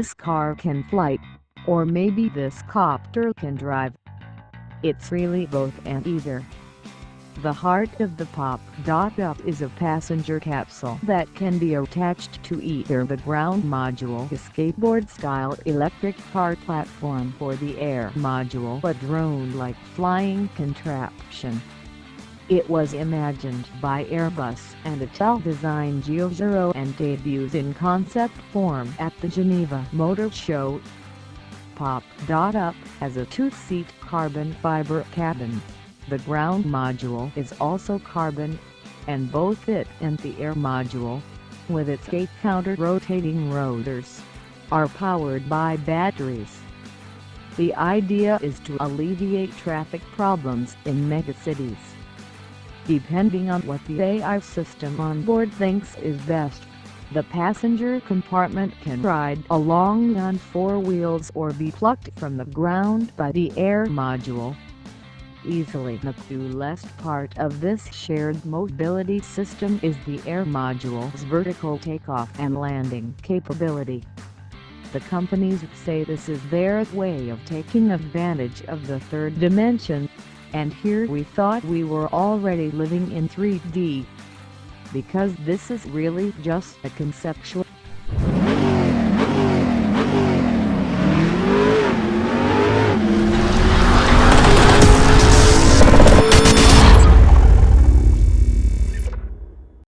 this car can fly, or maybe this copter can drive. It's really both and either. The heart of the Pop.Up is a passenger capsule that can be attached to either the ground module, a skateboard-style electric car platform, or the air module, a drone-like flying contraption. It was imagined by Airbus and Italdesign Giugiaro and debuts in concept form at the Geneva Motor Show. Pop.Up has a two-seat carbon fiber cabin. The ground module is also carbon, and both it and the air module, with its 8 counter-rotating rotors, are powered by batteries. The idea is to alleviate traffic problems in megacities. Depending on what the AI system on board thinks is best, the passenger compartment can ride along on 4 wheels or be plucked from the ground by the air module easily. The coolest part of this shared mobility system is the air module's vertical takeoff and landing capability. The companies say this is their way of taking advantage of the third dimension, and here we thought we were already living in 3D. Because this is really just a conceptual